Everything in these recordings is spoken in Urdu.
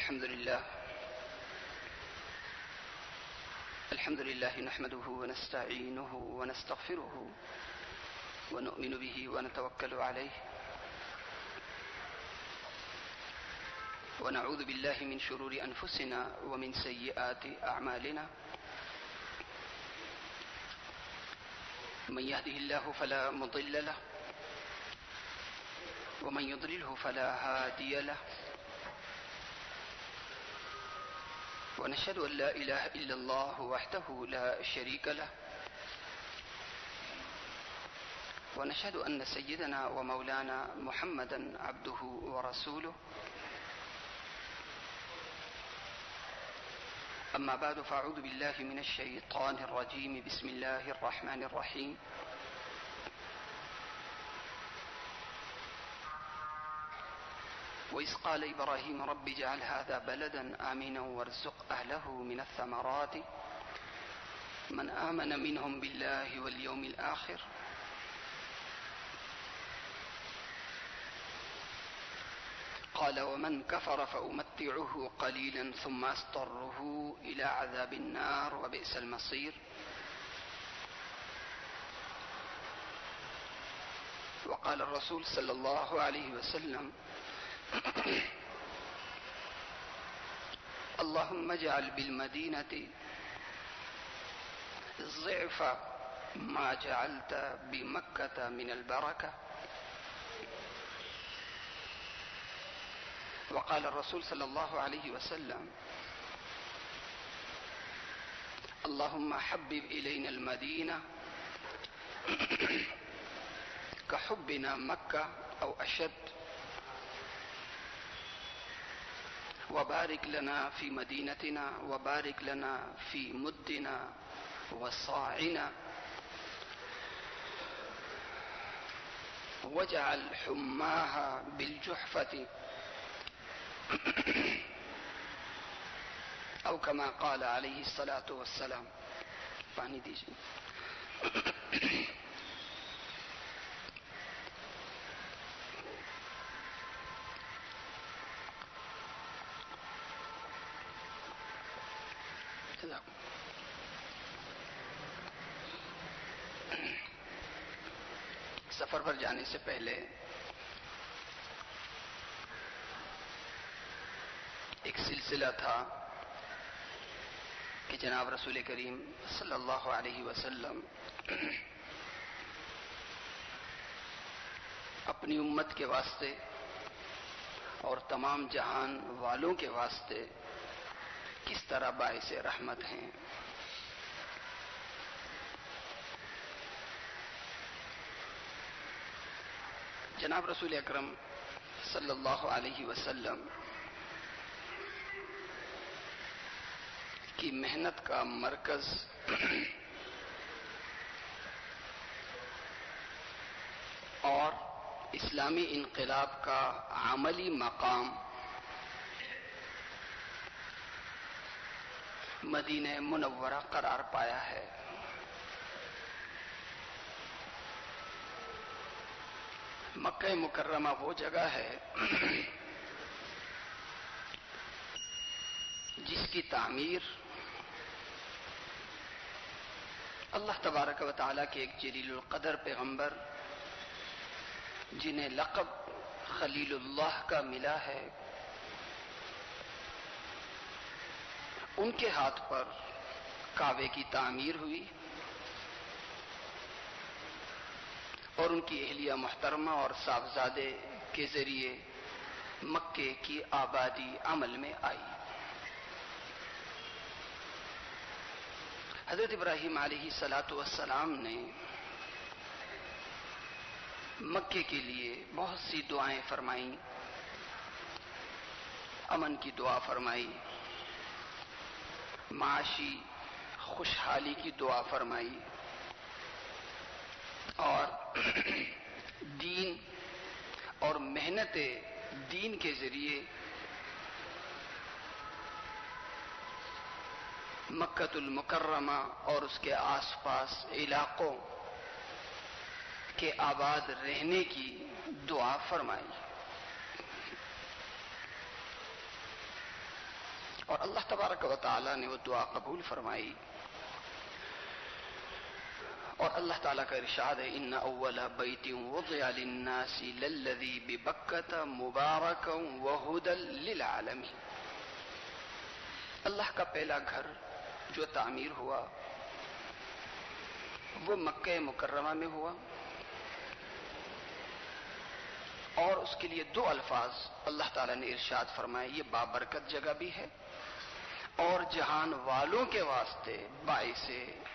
الحمد لله نحمده ونستعينه ونستغفره ونؤمن به ونتوكل عليه ونعوذ بالله من شرور أنفسنا ومن سيئات أعمالنا من يهده الله فلا مضل له ومن يضلله فلا هادي له ونشهد أن لا إله إلا الله وحده لا شريك له ونشهد أن سيدنا ومولانا محمدا عبده ورسوله أما بعد فأعوذ بالله من الشيطان الرجيم بسم الله الرحمن الرحيم وإذ قال إبراهيم رب اجعل هذا بلدا آمنا وارزق أهله من الثمرات من آمن منهم بالله واليوم الآخر قال ومن كفر فأمتعه قليلا ثم أضطره إلى عذاب النار وبئس المصير وقال الرسول صلى الله عليه وسلم اللهم اجعل بالمدينة ضعف ما جعلت بمكة من البركة وقال الرسول صلى الله عليه وسلم اللهم حبب إلينا المدينة كحبنا مكة أو أشد وبارك لنا في مدينتنا وبارك لنا في مدنا وصاعنا واجعل حماها بالجحفة أو كما قال عليه الصلاة والسلام. پانی دیجیے. سفر پر جانے سے پہلے ایک سلسلہ تھا کہ جناب رسول کریم صلی اللہ علیہ وسلم اپنی امت کے واسطے اور تمام جہان والوں کے واسطے کس طرح باعث رحمت ہیں. جناب رسول اکرم صلی اللہ علیہ وسلم کی محنت کا مرکز اور اسلامی انقلاب کا عملی مقام مدینہ منورہ قرار پایا ہے. مکہ مکرمہ وہ جگہ ہے جس کی تعمیر اللہ تبارک و تعالیٰ کے ایک جلیل القدر پیغمبر جنہیں لقب خلیل اللہ کا ملا ہے ان کے ہاتھ پر کعبے کی تعمیر ہوئی اور ان کی اہلیہ محترمہ اور صاحبزادے کے ذریعے مکے کی آبادی عمل میں آئی. حضرت ابراہیم علیہ السلام نے مکے کے لیے بہت سی دعائیں فرمائیں، امن کی دعا فرمائی، معاشی خوشحالی کی دعا فرمائی اور دین اور محنت دین کے ذریعے مکۃ المکرمہ اور اس کے آس پاس علاقوں کے آباد رہنے کی دعا فرمائی. اور اللہ تبارک و تعالی نے وہ دعا قبول فرمائی. اور اللہ تعالیٰ کا ارشاد ہے ان اول بیت وضع للناس للذی ببکۃ مبارکا وہدی للعالمین. اللہ کا پہلا گھر جو تعمیر ہوا وہ مکہ مکرمہ میں ہوا، اور اس کے لیے دو الفاظ اللہ تعالیٰ نے ارشاد فرمائے، یہ بابرکت جگہ بھی ہے اور جہان والوں کے واسطے باعث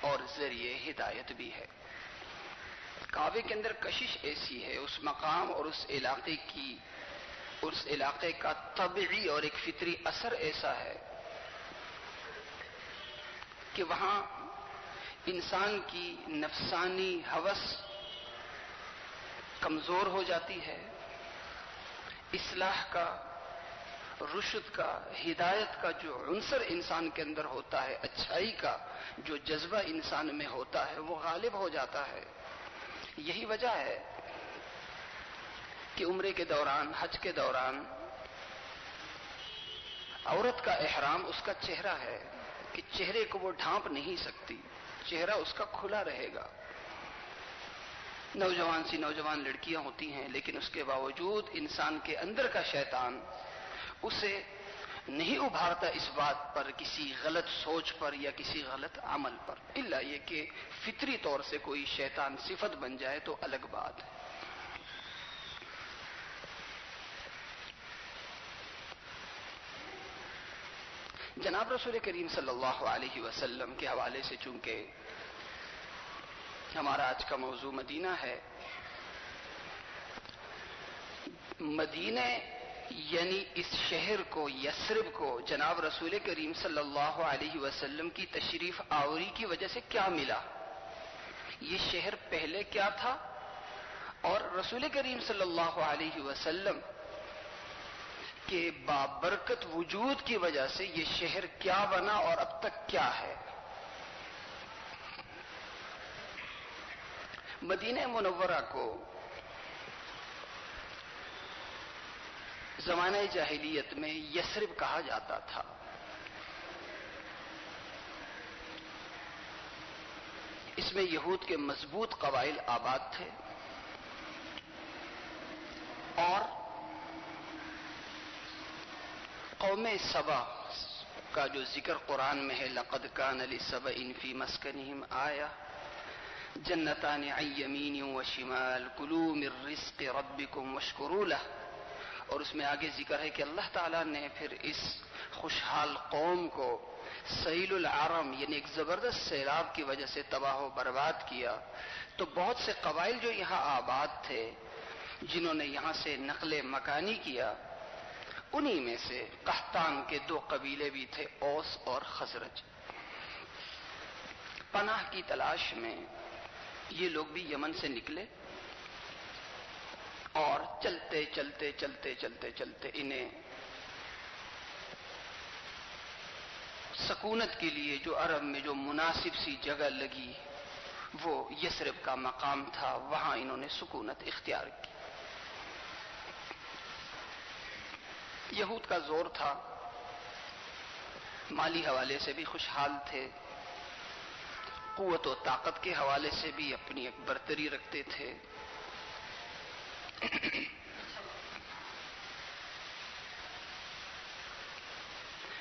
اور ذریعے ہدایت بھی ہے. کعبے کے اندر کشش ایسی ہے، اس مقام اور اس علاقے کا طبعی اور ایک فطری اثر ایسا ہے کہ وہاں انسان کی نفسانی ہوس کمزور ہو جاتی ہے، اصلاح کا، رشد کا، ہدایت کا جو عنصر انسان کے اندر ہوتا ہے، اچھائی کا جو جذبہ انسان میں ہوتا ہے، وہ غالب ہو جاتا ہے. یہی وجہ ہے کہ عمرے کے دوران، حج کے دوران عورت کا احرام اس کا چہرہ ہے کہ چہرے کو وہ ڈھانپ نہیں سکتی، چہرہ اس کا کھلا رہے گا. نوجوان سی نوجوان لڑکیاں ہوتی ہیں، لیکن اس کے باوجود انسان کے اندر کا شیطان اسے نہیں ابھارتا اس بات پر، کسی غلط سوچ پر یا کسی غلط عمل پر، الا یہ کہ فطری طور سے کوئی شیطان صفت بن جائے تو الگ بات ہے. جناب رسول کریم صلی اللہ علیہ وسلم کے حوالے سے چونکہ ہمارا آج کا موضوع مدینہ ہے، مدینہ یعنی اس شہر کو، یثرب کو، جناب رسول کریم صلی اللہ علیہ وسلم کی تشریف آوری کی وجہ سے کیا ملا؟ یہ شہر پہلے کیا تھا اور رسول کریم صلی اللہ علیہ وسلم کے بابرکت وجود کی وجہ سے یہ شہر کیا بنا اور اب تک کیا ہے؟ مدینہ منورہ کو زمانہ جاہلیت میں یثرب کہا جاتا تھا. اس میں یہود کے مضبوط قبائل آباد تھے، اور قوم سبا کا جو ذکر قرآن میں ہے، لقد کان لسبأ فی مسکنہم آیہ جنتان عن یمین وشمال کلوا من رزق ربکم واشکروا لہ، اور اس میں آگے ذکر ہے کہ اللہ تعالیٰ نے پھر اس خوشحال قوم کو سیل العرم یعنی ایک زبردست سیلاب کی وجہ سے تباہ و برباد کیا. تو بہت سے قبائل جو یہاں آباد تھے، جنہوں نے یہاں سے نقل مکانی کیا، انہی میں سے قحطان کے دو قبیلے بھی تھے، اوس اور خزرج. پناہ کی تلاش میں یہ لوگ بھی یمن سے نکلے، اور چلتے چلتے چلتے چلتے چلتے انہیں سکونت کے لیے جو عرب میں جو مناسب سی جگہ لگی وہ یثرب کا مقام تھا، وہاں انہوں نے سکونت اختیار کی. یہود کا زور تھا، مالی حوالے سے بھی خوشحال تھے، قوت و طاقت کے حوالے سے بھی اپنی ایک برتری رکھتے تھے.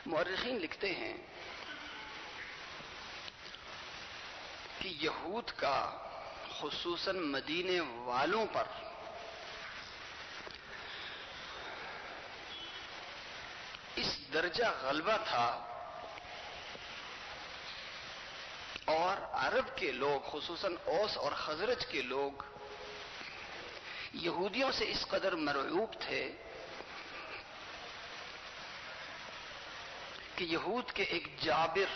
مورخین لکھتے ہیں کہ یہود کا خصوصاً مدینے والوں پر اس درجہ غلبہ تھا، اور عرب کے لوگ خصوصاً اوس اور خزرج کے لوگ یہودیوں سے اس قدر مرعوب تھے کہ یہود کے ایک جابر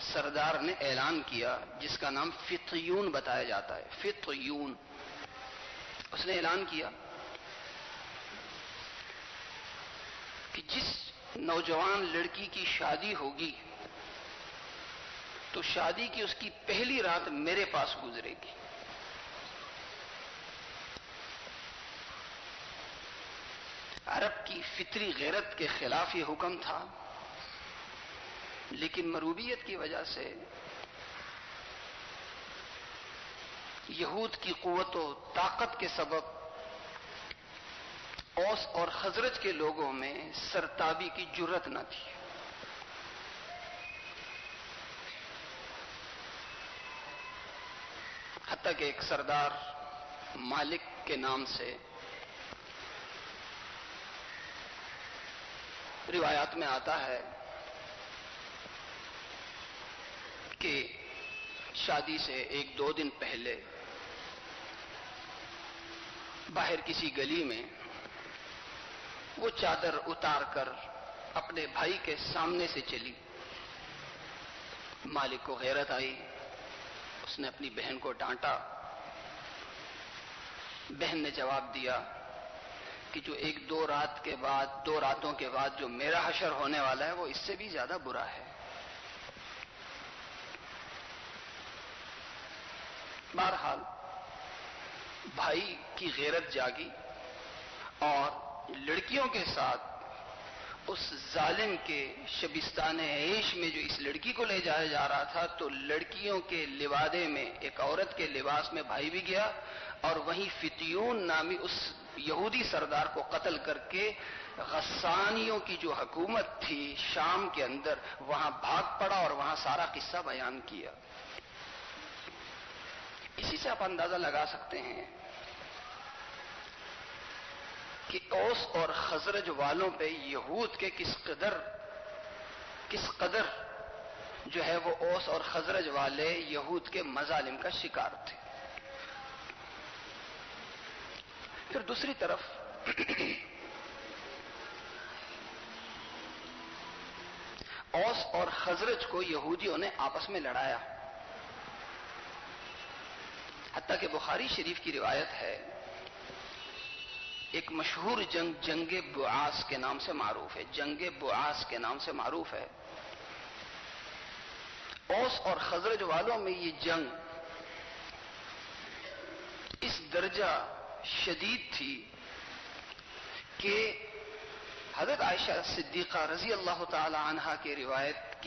سردار نے اعلان کیا، جس کا نام فطیون بتایا جاتا ہے، فطیون. اس نے اعلان کیا کہ جس نوجوان لڑکی کی شادی ہوگی تو شادی کی اس کی پہلی رات میرے پاس گزرے گی. عرب کی فطری غیرت کے خلاف یہ حکم تھا، لیکن مروبیت کی وجہ سے یہود کی قوت و طاقت کے سبب اوس اور خزرج کے لوگوں میں سرتابی کی جرت نہ تھی. حتیٰ کہ ایک سردار مالک کے نام سے روایات میں آتا ہے کہ شادی سے 1-2 دن پہلے باہر کسی گلی میں وہ چادر اتار کر اپنے بھائی کے سامنے سے چلی. مالک کو غیرت آئی، اس نے اپنی بہن کو ڈانٹا. بہن نے جواب دیا کہ جو 1-2 راتوں کے بعد جو میرا حشر ہونے والا ہے وہ اس سے بھی زیادہ برا ہے. بہرحال بھائی کی غیرت جاگی اور لڑکیوں کے ساتھ اس ظالم کے شبستان عیش میں جو اس لڑکی کو لے جایا جا رہا تھا، تو لڑکیوں کے لبادے میں ایک عورت کے لباس میں بھائی بھی گیا اور وہیں فتیون نامی اس یہودی سردار کو قتل کر کے غسانیوں کی جو حکومت تھی شام کے اندر وہاں بھاگ پڑا اور وہاں سارا قصہ بیان کیا. اسی سے آپ اندازہ لگا سکتے ہیں کہ اوس اور خزرج والوں پہ یہود کے کس قدر جو ہے وہ اوس اور خزرج والے یہود کے مظالم کا شکار تھے. پھر دوسری طرف اوس اور خزرج کو یہودیوں نے آپس میں لڑایا. حتیٰ کہ بخاری شریف کی روایت ہے، ایک مشہور جنگ بعاث کے نام سے معروف ہے. جنگ بعاث کے نام سے معروف ہے. اوس اور خزرج والوں میں یہ جنگ اس درجہ شدید تھی کہ حضرت عائشہ صدیقہ رضی اللہ تعالی عنہا کی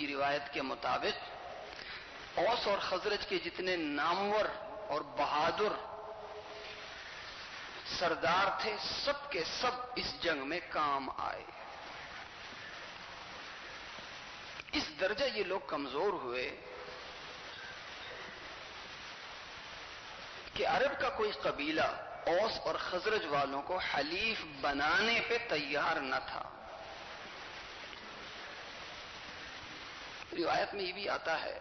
روایت کے مطابق اوس اور خزرج کے جتنے نامور اور بہادر سردار تھے سب کے سب اس جنگ میں کام آئے. اس درجہ یہ لوگ کمزور ہوئے کہ عرب کا کوئی قبیلہ اوس اور خزرج والوں کو حلیف بنانے پہ تیار نہ تھا. روایت میں یہ بھی آتا ہے،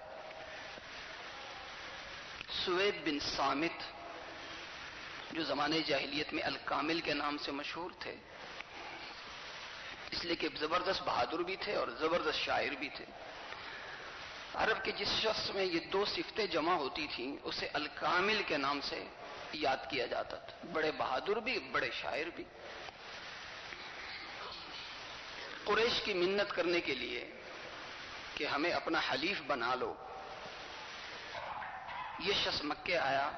سوید بن صامت جو زمانے جاہلیت میں الکامل کے نام سے مشہور تھے، اس لیے کہ زبردست بہادر بھی تھے اور زبردست شاعر بھی تھے. عرب کے جس شخص میں یہ 2 صفتیں جمع ہوتی تھیں اسے الکامل کے نام سے یاد کیا جاتا تھا. بڑے بہادر بھی، بڑے شاعر بھی. قریش کی منت کرنے کے لیے کہ ہمیں اپنا حلیف بنا لو، یہ شخص مکے آیا.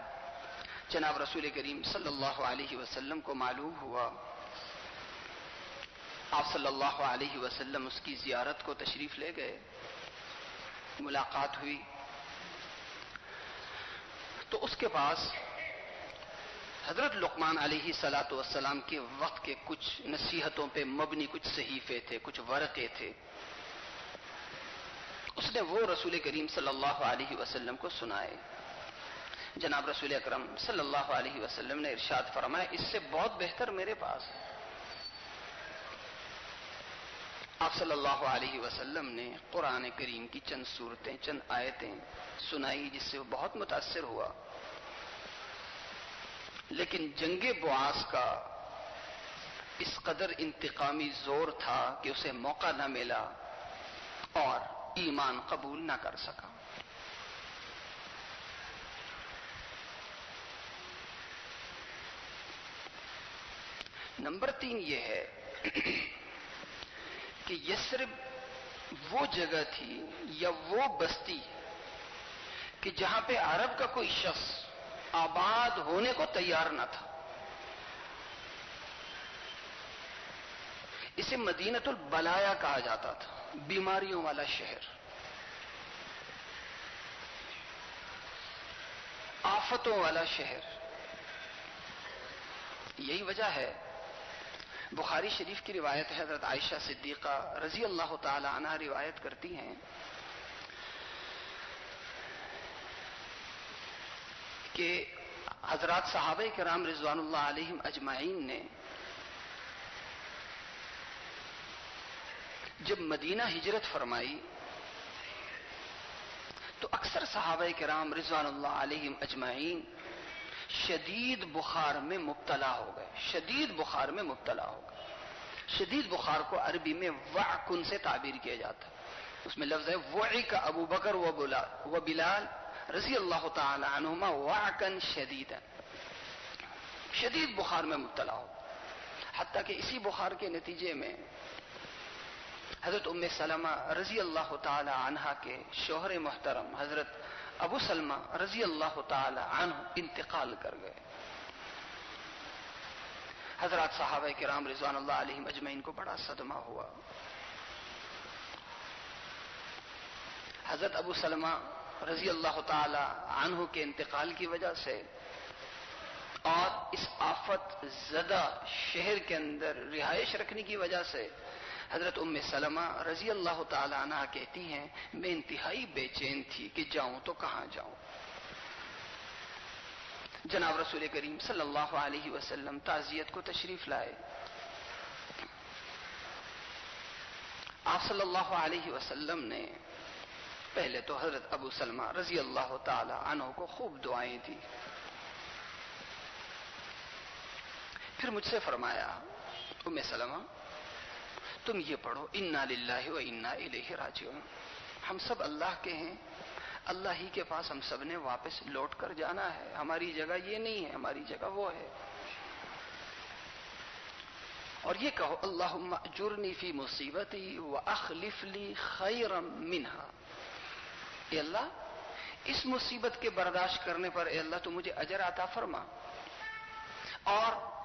جناب رسول کریم صلی اللہ علیہ وسلم کو معلوم ہوا. آپ صلی اللہ علیہ وسلم اس کی زیارت کو تشریف لے گئے. ملاقات ہوئی تو اس کے پاس حضرت لقمان علیہ الصلاۃ والسلام کے وقت کے کچھ نصیحتوں پہ مبنی کچھ صحیفے تھے، کچھ ورقے تھے. اس نے وہ رسول کریم صلی اللہ علیہ وسلم کو سنائے. جناب رسول اکرم صلی اللہ علیہ وسلم نے ارشاد فرمایا، اس سے بہت بہتر میرے پاس. آپ صلی اللہ علیہ وسلم نے قرآن کریم کی چند صورتیں، چند آیتیں سنائی جس سے وہ بہت متاثر ہوا. لیکن جنگ بعاث کا اس قدر انتقامی زور تھا کہ اسے موقع نہ ملا اور ایمان قبول نہ کر سکا. نمبر 3 یہ ہے کہ یثرب وہ جگہ تھی یا وہ بستی کہ جہاں پہ عرب کا کوئی شخص آباد ہونے کو تیار نہ تھا. اسے مدینۃ البلایا کہا جاتا تھا، بیماریوں والا شہر. آفتوں والا شہر. یہی وجہ ہے بخاری شریف کی روایت ہے، حضرت عائشہ صدیقہ رضی اللہ تعالی عنہا روایت کرتی ہیں کہ حضرات صحابہ کرام رضوان اللہ علیہم اجمعین نے جب مدینہ ہجرت فرمائی تو اکثر صحابہ کرام رضوان اللہ علیہم اجمعین شدید بخار میں مبتلا ہو گئے. شدید بخار میں مبتلا ہو گئے. شدید بخار کو عربی میں وعکن سے تعبیر کیا جاتا ہے. اس میں لفظ ہے وعک ابو بکر و بلال رضی اللہ تعالی عنہما وعکن شدیدا. شدید بخار میں مبتلا ہو، حتیٰ کہ اسی بخار کے نتیجے میں حضرت ام سلمہ رضی اللہ تعالی عنہا کے شوہر محترم حضرت ابو سلمہ رضی اللہ تعالی عنہ انتقال کر گئے. حضرات صحابہ کرام رضوان اللہ علیہم اجمعین کو بڑا صدمہ ہوا. حضرت ابو سلمہ رضی اللہ تعالی عنہ کے انتقال کی وجہ سے اور اس آفت زدہ شہر کے اندر رہائش رکھنے کی وجہ سے حضرت ام سلمہ رضی اللہ تعالی عنہ کہتی ہیں میں انتہائی بے چین تھی کہ جاؤں تو کہاں جاؤں. جناب رسول کریم صلی اللہ علیہ وسلم تعزیت کو تشریف لائے. آپ صلی اللہ علیہ وسلم نے پہلے تو حضرت ابو سلمہ رضی اللہ تعالی عنہ کو خوب دعائیں دی. پھر مجھ سے فرمایا ام سلمہ تم یہ پڑھو انا للہ و انا الیہ راجعون. ہم سب اللہ کے ہیں، اللہ ہی کے پاس ہم سب نے واپس لوٹ کر جانا ہے. ہماری جگہ یہ نہیں ہے، ہماری جگہ وہ ہے. اور یہ کہو اللہم اجرنی فی مصیبتی واخلف لی خیرا منہا. اے اللہ اس مصیبت کے برداشت کرنے پر اے اللہ تو مجھے اجر عطا فرما، اور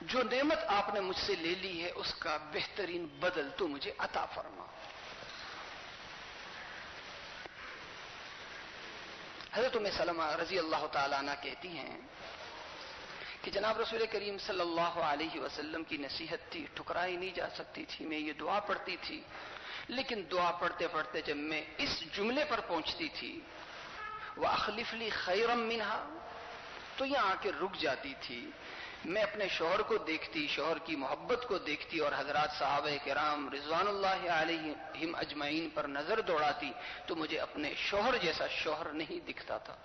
جو نعمت آپ نے مجھ سے لے لی ہے اس کا بہترین بدل تو مجھے عطا فرما. حضرت ام سلمہ رضی اللہ تعالیٰ عنہ کہتی ہیں کہ جناب رسول کریم صلی اللہ علیہ وسلم کی نصیحت تھی، ٹھکرائی نہیں جا سکتی تھی. میں یہ دعا پڑھتی تھی، لیکن دعا پڑھتے پڑھتے جب میں اس جملے پر پہنچتی تھی وَأَخْلِفْ لِي خَيْرًا مِّنْهَا تو یہاں آ کے رک جاتی تھی. میں اپنے شوہر کو دیکھتی، شوہر کی محبت کو دیکھتی اور حضرات صحابہ کرام رضوان اللہ علیہم اجمعین پر نظر دوڑاتی تو مجھے اپنے شوہر جیسا شوہر نہیں دکھتا تھا.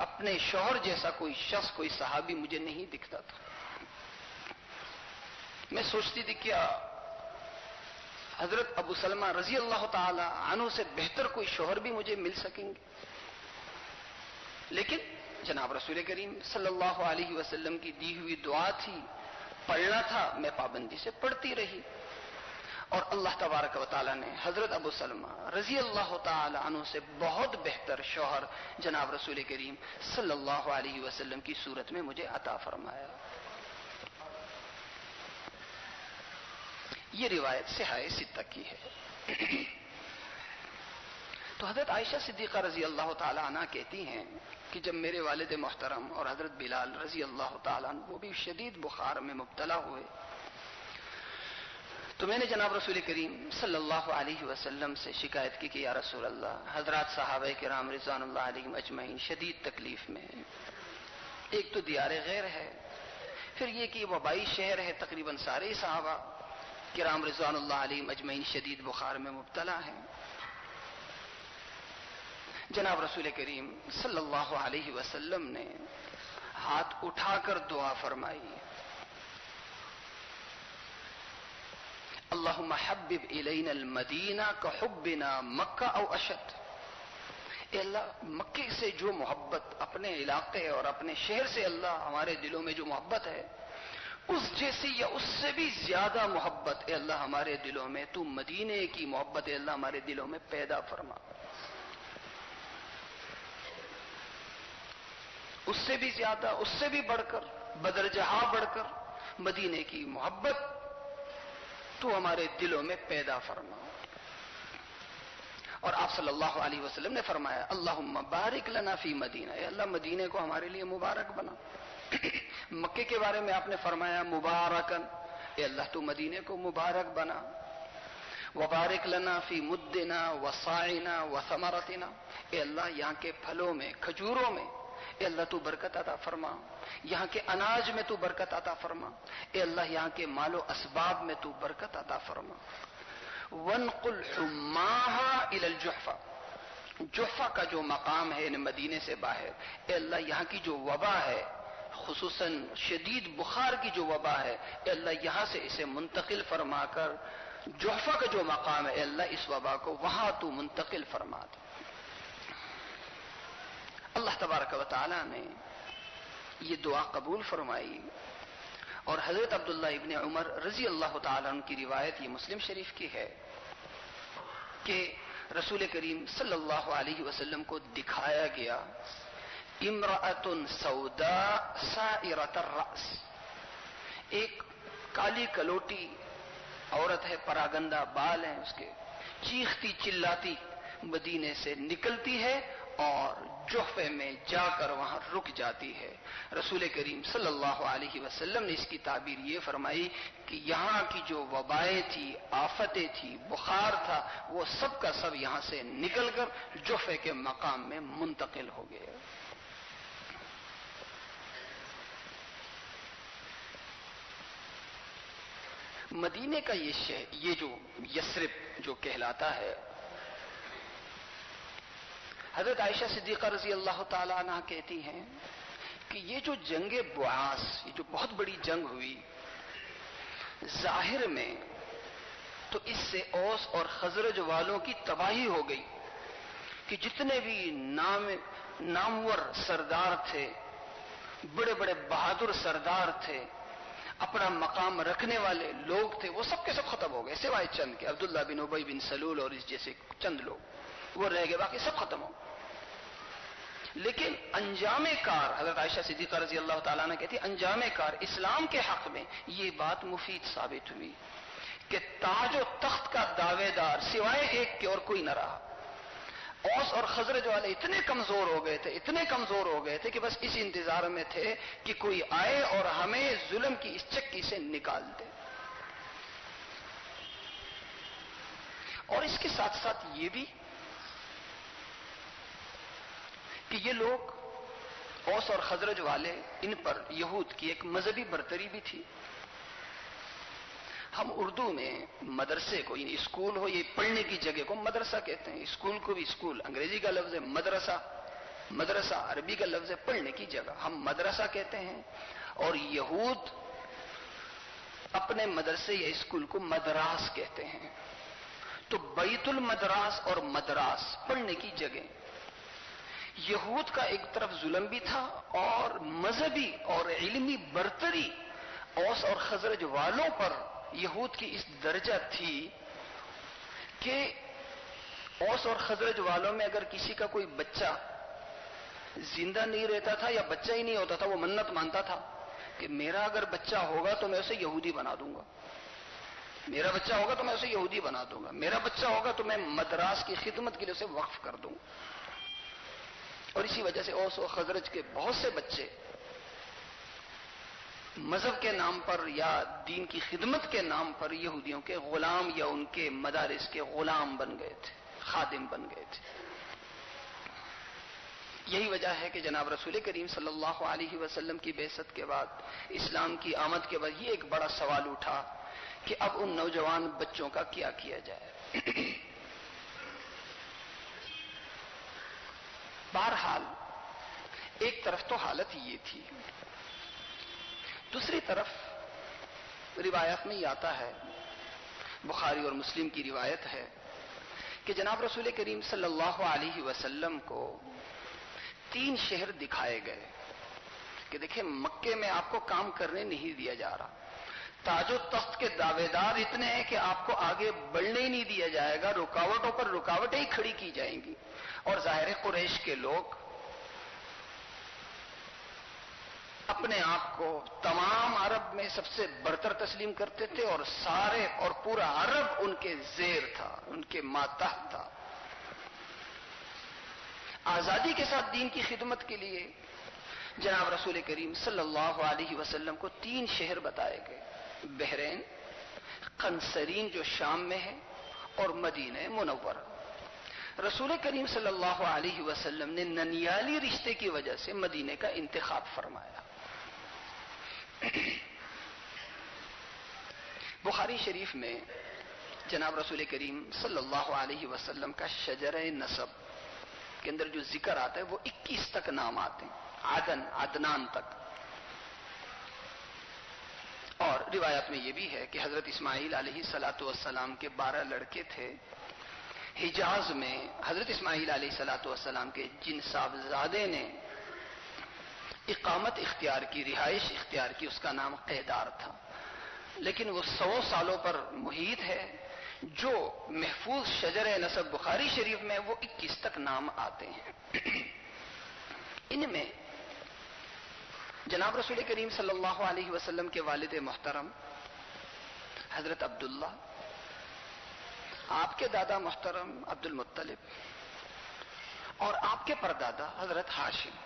اپنے شوہر جیسا کوئی شخص، کوئی صحابی مجھے نہیں دکھتا تھا. میں سوچتی تھی کیا حضرت ابو سلمہ رضی اللہ تعالی عنہ سے بہتر کوئی شوہر بھی مجھے مل سکیں گے. لیکن جناب رسول کریم صلی اللہ علیہ وسلم کی دی ہوئی دعا تھی، پڑھنا تھا، میں پابندی سے پڑھتی رہی. اور اللہ تبارک و تعالیٰ نے حضرت ابو سلمہ رضی اللہ تعالی عنہ سے بہت بہتر شوہر جناب رسول کریم صلی اللہ علیہ وسلم کی صورت میں مجھے عطا فرمایا. یہ روایت صحاح ستہ کی ہے. تو حضرت عائشہ صدیقہ رضی اللہ تعالی عنہ کہتی ہیں کہ جب میرے والد محترم اور حضرت بلال رضی اللہ تعالیٰ عنہ وہ بھی شدید بخار میں مبتلا ہوئے تو میں نے جناب رسول کریم صلی اللہ علیہ وسلم سے شکایت کی کہ یا رسول اللہ حضرات صحابہ کرام رضوان اللہ علیہم اجمعین شدید تکلیف میں ہیں. ایک تو دیار غیر ہے، پھر یہ کہ وبائی شہر ہے، تقریباً سارے صحابہ کرام رضوان اللہ علیہم اجمعین شدید بخار میں مبتلا ہیں. جناب رسول کریم صلی اللہ علیہ وسلم نے ہاتھ اٹھا کر دعا فرمائی اللہم حبب الینا المدینہ کحبنا مکہ او اشد. اے اللہ مکے سے جو محبت، اپنے علاقے اور اپنے شہر سے اللہ ہمارے دلوں میں جو محبت ہے اس جیسی یا اس سے بھی زیادہ محبت اے اللہ ہمارے دلوں میں تو مدینے کی محبت اے اللہ ہمارے دلوں میں پیدا فرما. اس سے بھی زیادہ، اس سے بھی بڑھ کر، بدرجہ بڑھ کر مدینے کی محبت تو ہمارے دلوں میں پیدا فرما. اور آپ صلی اللہ علیہ وسلم نے فرمایا اللہم بارک لنا فی مدینہ، اے اللہ مدینے کو ہمارے لیے مبارک بنا۔ مکے کے بارے میں آپ نے فرمایا مبارکن، اے اللہ تو مدینے کو مبارک بنا۔ وبارک لنا فی مدنا وصاعنا وثمرتنا، اے اللہ یہاں کے پھلوں میں، کھجوروں میں اے اللہ تو برکت عطا فرما، یہاں کے اناج میں تو برکت عطا فرما، اے اللہ یہاں کے مال و اسباب میں تو برکت عطا فرما۔ وانقل حماها الى الجحفہ، جحفہ کا جو مقام ہے مدینے سے باہر، اے اللہ یہاں کی جو وبا ہے، خصوصاً شدید بخار کی جو وبا ہے، اے اللہ یہاں سے اسے منتقل فرما کر جحفہ کا جو مقام ہے، اے اللہ اس وبا کو وہاں تو منتقل فرما دے۔ اللہ تبارک و تعالی نے یہ دعا قبول فرمائی، اور حضرت عبداللہ ابن عمر رضی اللہ تعالیٰ عنہ کی روایت یہ مسلم شریف کی ہے کہ رسول کریم صلی اللہ علیہ وسلم کو دکھایا گیا امرأۃ سوداء سائرۃ الرأس، ایک کالی کلوٹی عورت ہے، پراگندہ بال ہیں اس کے، چیختی چلاتی مدینے سے نکلتی ہے اور جحفے میں جا کر وہاں رک جاتی ہے۔ رسول کریم صلی اللہ علیہ وسلم نے اس کی تعبیر یہ فرمائی کہ یہاں کی جو وبائیں تھی، آفتیں تھی، بخار تھا، وہ سب کا سب یہاں سے نکل کر جحفے کے مقام میں منتقل ہو گئے۔ مدینے کا یہ شہر، یہ جو یثرب جو کہلاتا ہے، حضرت عائشہ صدیقہ رضی اللہ تعالی عنہ کہتی ہیں کہ یہ جو جنگ بعاث، یہ جو بہت بڑی جنگ ہوئی، ظاہر میں تو اس سے اوس اور خزرج والوں کی تباہی ہو گئی کہ جتنے بھی نامور سردار تھے، بڑے بڑے بہادر سردار تھے، اپنا مقام رکھنے والے لوگ تھے، وہ سب کے سب ختم ہو گئے سوائے چند کے، عبداللہ بن ابی بن سلول اور اس جیسے چند لوگ وہ رہ گئے، باقی سب ختم ہو گئے۔ لیکن انجام کار، حضرت عائشہ صدیقہ رضی اللہ تعالیٰ نے کہتی انجام کار اسلام کے حق میں یہ بات مفید ثابت ہوئی کہ تاج و تخت کا دعوے دار سوائے ایک کے اور کوئی نہ رہا۔ اوس اور خزرج والے اتنے کمزور ہو گئے تھے، اتنے کمزور ہو گئے تھے کہ بس اس انتظار میں تھے کہ کوئی آئے اور ہمیں ظلم کی اس چکی سے نکال دے۔ اور اس کے ساتھ ساتھ یہ بھی کہ یہ لوگ اوس اور خزرج والے، ان پر یہود کی ایک مذہبی برتری بھی تھی۔ ہم اردو میں مدرسے کو، یعنی اسکول ہو، یہ پڑھنے کی جگہ کو مدرسہ کہتے ہیں، اسکول کو بھی اسکول انگریزی کا لفظ ہے، مدرسہ عربی کا لفظ ہے پڑھنے کی جگہ، ہم مدرسہ کہتے ہیں۔ اور یہود اپنے مدرسے یا اسکول کو مدراس کہتے ہیں۔ تو بیت المدراس اور مدراس پڑھنے کی جگہ، یہود کا ایک طرف ظلم بھی تھا اور مذہبی اور علمی برتری اوس اور خزرج والوں پر یہود کی اس درجہ تھی کہ اوس اور خزرج والوں میں اگر کسی کا کوئی بچہ زندہ نہیں رہتا تھا یا بچہ ہی نہیں ہوتا تھا، وہ منت مانتا تھا کہ میرا اگر بچہ ہوگا تو میں اسے یہودی بنا دوں گا، میرا بچہ ہوگا تو میں اسے یہودی بنا دوں گا، میرا بچہ ہوگا تو میں مدراس کی خدمت کے لیے اسے وقف کر دوں۔ اور اسی وجہ سے اوس و خزرج کے بہت سے بچے مذہب کے نام پر یا دین کی خدمت کے نام پر یہودیوں کے غلام یا ان کے مدارس کے غلام بن گئے تھے، خادم بن گئے تھے۔ یہی وجہ ہے کہ جناب رسول کریم صلی اللہ علیہ وسلم کی بعثت کے بعد، اسلام کی آمد کے بعد یہ ایک بڑا سوال اٹھا کہ اب ان نوجوان بچوں کا کیا کیا جائے۔ بہرحال ایک طرف تو حالت یہ تھی، دوسری طرف روایت میں یہ آتا ہے، بخاری اور مسلم کی روایت ہے کہ جناب رسول کریم صلی اللہ علیہ وسلم کو 3 شہر دکھائے گئے کہ دیکھیں مکے میں آپ کو کام کرنے نہیں دیا جا رہا، تاج و تخت کے دعوے دار اتنے ہیں کہ آپ کو آگے بڑھنے ہی نہیں دیا جائے گا، رکاوٹوں پر رکاوٹیں ہی کھڑی کی جائیں گی۔ اور ظاہر قریش کے لوگ اپنے آپ کو تمام عرب میں سب سے برتر تسلیم کرتے تھے اور سارے اور پورا عرب ان کے زیر تھا، ان کے ماتحت تھا۔ آزادی کے ساتھ دین کی خدمت کے لیے جناب رسول کریم صلی اللہ علیہ وسلم کو 3 شہر بتائے گئے: بحرین، قنسرین جو شام میں ہے، اور مدینہ منورہ۔ رسول کریم صلی اللہ علیہ وسلم نے ننیالی رشتے کی وجہ سے مدینے کا انتخاب فرمایا۔ بخاری شریف میں جناب رسول کریم صلی اللہ علیہ وسلم کا شجرہ نسب کے اندر جو ذکر آتا ہے وہ 21 تک نام آتے ہیں، عدنان تک۔ اور روایت میں یہ بھی ہے کہ حضرت اسماعیل علیہ السلام کے 12 لڑکے تھے۔ حجاز میں حضرت اسماعیل علیہ السلام کے جن صاحبزادے نے اقامت اختیار کی، رہائش اختیار کی، اس کا نام قیدار تھا، لیکن وہ 100 سالوں پر محیط ہے۔ جو محفوظ شجر نسب بخاری شریف میں وہ 21 تک نام آتے ہیں۔ ان میں جناب رسول کریم صلی اللہ علیہ وسلم کے والد محترم حضرت عبداللہ، آپ کے دادا محترم عبد المطلب، اور آپ کے پردادا حضرت ہاشم۔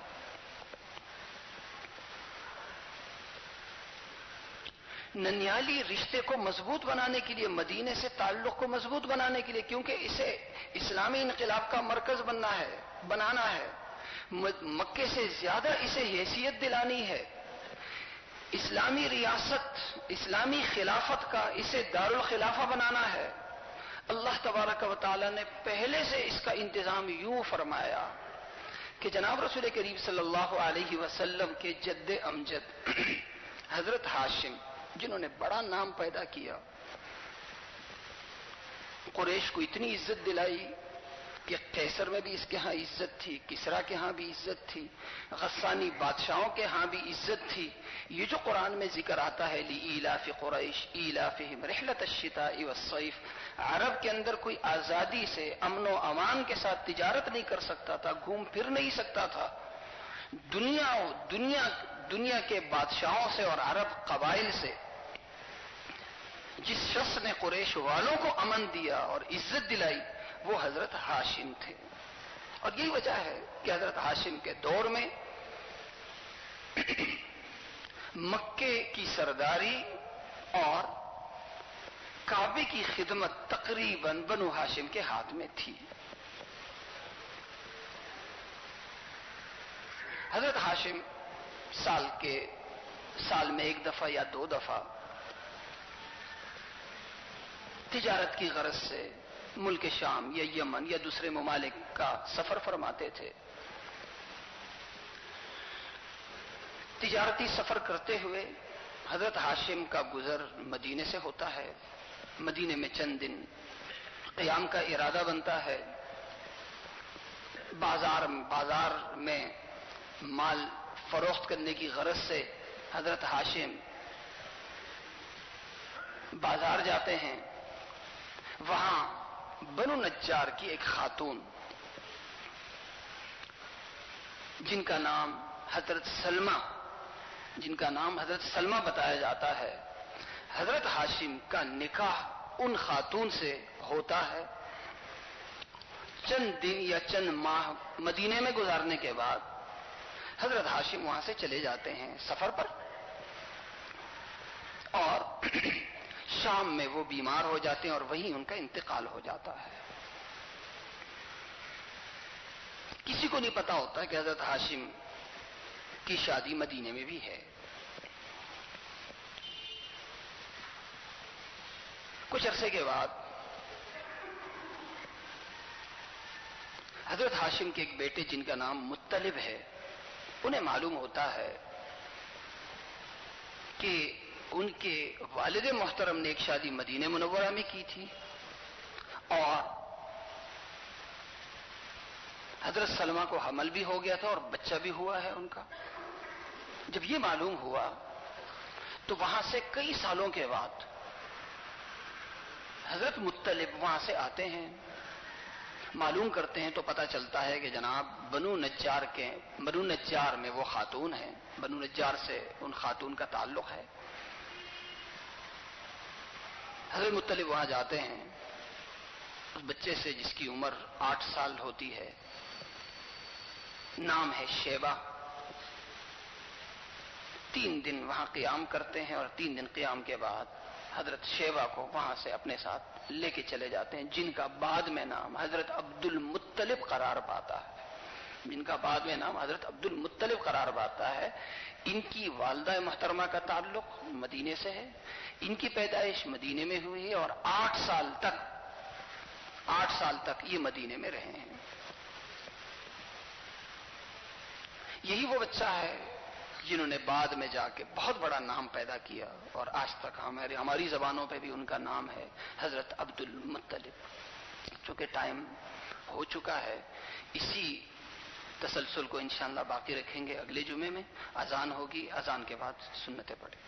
ننیالی رشتے کو مضبوط بنانے کے لیے، مدینے سے تعلق کو مضبوط بنانے کے لیے، کیونکہ اسے اسلامی انقلاب کا مرکز بنانا ہے، مکے سے زیادہ اسے حیثیت دلانی ہے، اسلامی ریاست، اسلامی خلافت کا اسے دارالخلافہ بنانا ہے۔ اللہ تبارک و تعالی نے پہلے سے اس کا انتظام یوں فرمایا کہ جناب رسول کریم صلی اللہ علیہ وسلم کے جد امجد حضرت ہاشم، جنہوں نے بڑا نام پیدا کیا، قریش کو اتنی عزت دلائی کہ قیصر میں بھی اس کے ہاں عزت تھی، کسرا کے ہاں بھی عزت تھی، غسانی بادشاہوں کے ہاں بھی عزت تھی۔ یہ جو قرآن میں ذکر آتا ہے لإیلاف قریش ایلافہم رحلۃ الشتاء والصیف، عرب کے اندر کوئی آزادی سے، امن و امان کے ساتھ تجارت نہیں کر سکتا تھا، گھوم پھر نہیں سکتا تھا۔ دنیا کے بادشاہوں سے اور عرب قبائل سے جس شخص نے قریش والوں کو امن دیا اور عزت دلائی وہ حضرت ہاشم تھے۔ اور یہی وجہ ہے کہ حضرت ہاشم کے دور میں مکے کی سرداری اور کعبے کی خدمت تقریباً بنو ہاشم کے ہاتھ میں تھی۔ حضرت ہاشم سال میں 1 دفعہ یا 2 دفعہ تجارت کی غرض سے ملک شام یا یمن یا دوسرے ممالک کا سفر فرماتے تھے۔ تجارتی سفر کرتے ہوئے حضرت ہاشم کا گزر مدینے سے ہوتا ہے، مدینے میں چند دن قیام کا ارادہ بنتا ہے، بازار میں مال فروخت کرنے کی غرض سے حضرت ہاشم بازار جاتے ہیں۔ وہاں بنو نجار کی ایک خاتون جن کا نام حضرت سلمہ بتایا جاتا ہے، حضرت ہاشم کا نکاح ان خاتون سے ہوتا ہے۔ چند دن یا چند ماہ مدینے میں گزارنے کے بعد حضرت ہاشم وہاں سے چلے جاتے ہیں سفر پر، اور شام میں وہ بیمار ہو جاتے ہیں اور وہیں ان کا انتقال ہو جاتا ہے۔ کسی کو نہیں پتا ہوتا کہ حضرت ہاشم کی شادی مدینے میں بھی ہے۔ کچھ عرصے کے بعد حضرت ہاشم کے ایک بیٹے جن کا نام مطلب ہے، انہیں معلوم ہوتا ہے کہ ان کے والد محترم نے ایک شادی مدینہ منورہ میں کی تھی اور حضرت سلمہ کو حمل بھی ہو گیا تھا اور بچہ بھی ہوا ہے ان کا۔ جب یہ معلوم ہوا تو وہاں سے کئی سالوں کے بعد حضرت مطلب وہاں سے آتے ہیں، معلوم کرتے ہیں تو پتہ چلتا ہے کہ جناب بنو نجار میں وہ خاتون ہیں، بنو نجار سے ان خاتون کا تعلق ہے۔ حضرت مطلب وہاں جاتے ہیں، اس بچے سے جس کی عمر 8 سال ہوتی ہے نام ہے شیبہ. 3 دن وہاں قیام کرتے ہیں اور 3 دن قیام کے بعد حضرت شیبہ کو وہاں سے اپنے ساتھ لے کے چلے جاتے ہیں، جن کا بعد میں نام حضرت عبد المطلب قرار پاتا ہے. جن کا بعد میں نام حضرت عبد المطلب قرار پاتا ہے. ان کی والدہ محترمہ کا تعلق مدینے سے ہے، ان کی پیدائش مدینے میں ہوئی ہے اور 8 سال تک یہ مدینے میں رہے ہیں. یہی وہ بچہ ہے جنہوں نے بعد میں جا کے بہت بڑا نام پیدا کیا اور آج تک ہماری زبانوں پہ بھی ان کا نام ہے حضرت عبد المطلب. چونکہ ٹائم ہو چکا ہے، اسی تسلسل کو انشاءاللہ باقی رکھیں گے. اگلے جمعے میں اذان ہوگی، اذان کے بعد سنتیں پڑھیں.